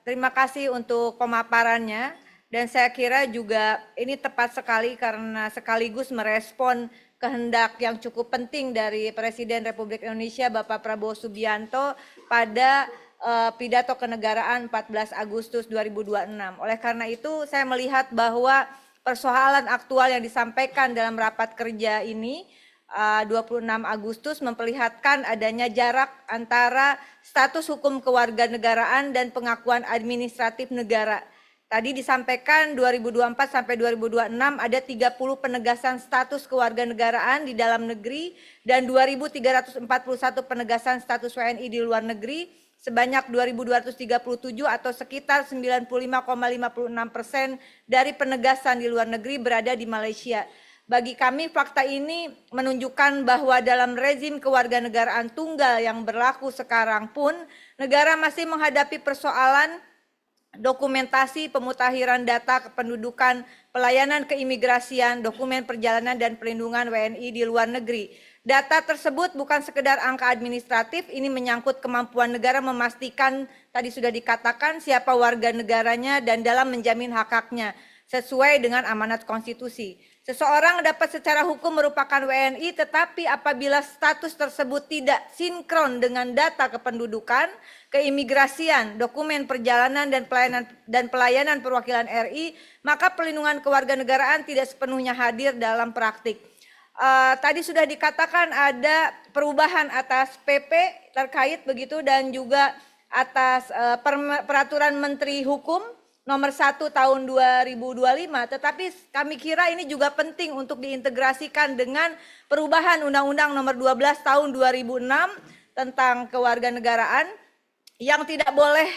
terima kasih untuk pemaparannya. Dan saya kira juga ini tepat sekali karena sekaligus merespon kehendak yang cukup penting dari Presiden Republik Indonesia Bapak Prabowo Subianto pada pidato kenegaraan 14 Agustus 2026. Oleh karena itu saya melihat bahwa persoalan aktual yang disampaikan dalam rapat kerja ini 26 Agustus memperlihatkan adanya jarak antara status hukum kewarganegaraan dan pengakuan administratif negara. Tadi disampaikan 2024 sampai 2026 ada 30 penegasan status kewarganegaraan di dalam negeri dan 2.341 penegasan status WNI di luar negeri, sebanyak 2.237 atau sekitar 95,56% dari penegasan di luar negeri berada di Malaysia. Bagi kami fakta ini menunjukkan bahwa dalam rezim kewarganegaraan tunggal yang berlaku sekarang pun negara masih menghadapi persoalan dokumentasi pemutakhiran data kependudukan, pelayanan keimigrasian, dokumen perjalanan dan perlindungan WNI di luar negeri. Data tersebut bukan sekedar angka administratif, ini menyangkut kemampuan negara memastikan, tadi sudah dikatakan, siapa warga negaranya dan dalam menjamin hak-haknya sesuai dengan amanat konstitusi. Seseorang dapat secara hukum merupakan WNI, tetapi apabila status tersebut tidak sinkron dengan data kependudukan, keimigrasian, dokumen perjalanan dan pelayanan perwakilan RI, maka perlindungan kewarganegaraan tidak sepenuhnya hadir dalam praktik. Tadi sudah dikatakan ada perubahan atas PP terkait begitu dan juga atas peraturan Menteri Hukum nomor 1 tahun 2025, tetapi kami kira ini juga penting untuk diintegrasikan dengan perubahan Undang-Undang nomor 12 tahun 2006 tentang kewarganegaraan yang tidak boleh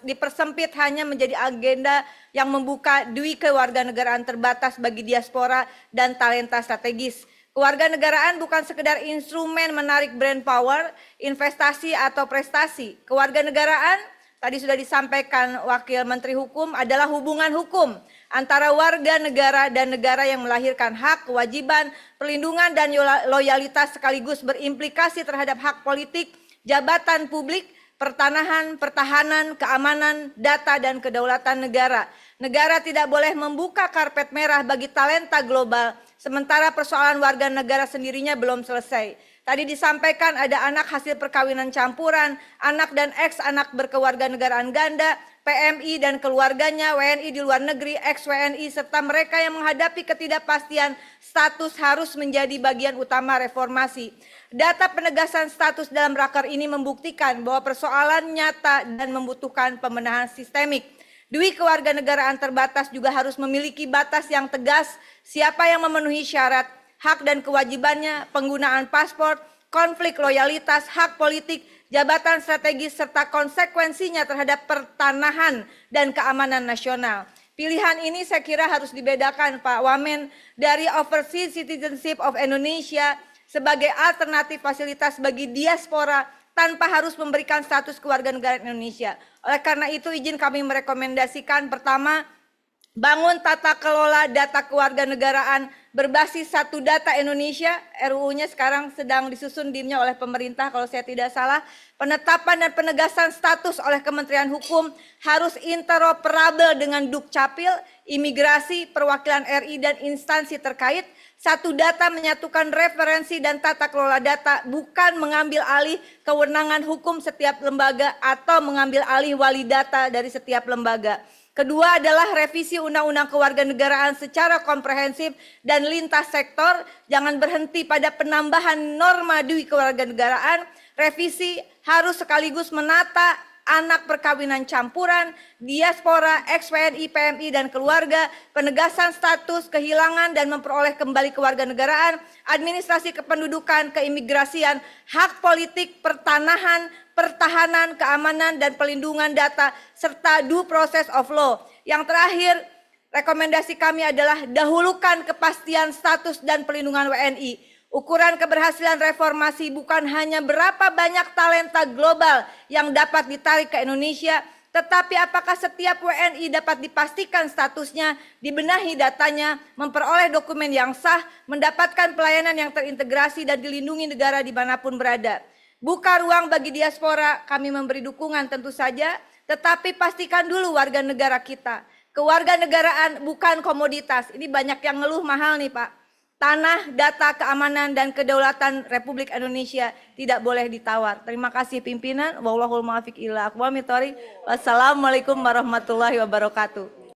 dipersempit hanya menjadi agenda yang membuka dui kewarganegaraan terbatas bagi diaspora dan talenta strategis. Kewarganegaraan bukan sekedar instrumen menarik brand power, investasi atau prestasi. Kewarganegaraan tadi sudah disampaikan Wakil Menteri Hukum adalah hubungan hukum antara warga negara dan negara yang melahirkan hak, kewajiban, perlindungan dan loyalitas sekaligus berimplikasi terhadap hak politik, jabatan publik, pertahanan, keamanan, data dan kedaulatan negara. Negara tidak boleh membuka karpet merah bagi talenta global, sementara persoalan warga negara sendirinya belum selesai. Tadi disampaikan ada anak hasil perkawinan campuran, anak dan ex-anak berkewarganegaraan ganda, PMI dan keluarganya, WNI di luar negeri, ex-WNI, serta mereka yang menghadapi ketidakpastian status harus menjadi bagian utama reformasi. Data penegasan status dalam raker ini membuktikan bahwa persoalan nyata dan membutuhkan pembenahan sistemik. Dui kewarganegaraan terbatas juga harus memiliki batas yang tegas, siapa yang memenuhi syarat, hak dan kewajibannya, penggunaan paspor, konflik loyalitas, hak politik, jabatan strategis, serta konsekuensinya terhadap pertanahan dan keamanan nasional. Pilihan ini saya kira harus dibedakan Pak Wamen dari Overseas Citizenship of Indonesia sebagai alternatif fasilitas bagi diaspora tanpa harus memberikan status kewarganegaraan Indonesia. Oleh karena itu izin kami merekomendasikan pertama, bangun tata kelola data kewarganegaraan berbasis satu data Indonesia, RUU-nya sekarang sedang disusun dimnya oleh pemerintah kalau saya tidak salah. Penetapan dan penegasan status oleh Kementerian Hukum harus interoperabel dengan Dukcapil, imigrasi, perwakilan RI dan instansi terkait. Satu data menyatukan referensi dan tata kelola data, bukan mengambil alih kewenangan hukum setiap lembaga atau mengambil alih wali data dari setiap lembaga. Kedua adalah revisi Undang-Undang Kewarganegaraan secara komprehensif dan lintas sektor, jangan berhenti pada penambahan norma dui kewarganegaraan. Revisi harus sekaligus menata anak perkawinan campuran, diaspora, ex-WNI, PMI dan keluarga, penegasan status, kehilangan dan memperoleh kembali kewarganegaraan, administrasi kependudukan, keimigrasian, hak politik, pertanahan, pertahanan, keamanan dan pelindungan data serta due process of law. Yang terakhir, rekomendasi kami adalah dahulukan kepastian status dan pelindungan WNI. Ukuran keberhasilan reformasi bukan hanya berapa banyak talenta global yang dapat ditarik ke Indonesia, tetapi apakah setiap WNI dapat dipastikan statusnya, dibenahi datanya, memperoleh dokumen yang sah, mendapatkan pelayanan yang terintegrasi dan dilindungi negara dimanapun berada. Buka ruang bagi diaspora, kami memberi dukungan tentu saja, Tetapi pastikan dulu warga negara kita. Kewarganegaraan bukan komoditas. Ini banyak yang ngeluh mahal nih Pak. Tanah, data, keamanan, dan kedaulatan Republik Indonesia tidak boleh ditawar. Terima kasih pimpinan. Wallahul muwaffiq ila aqwamit thoriq. Wassalamualaikum warahmatullahi wabarakatuh.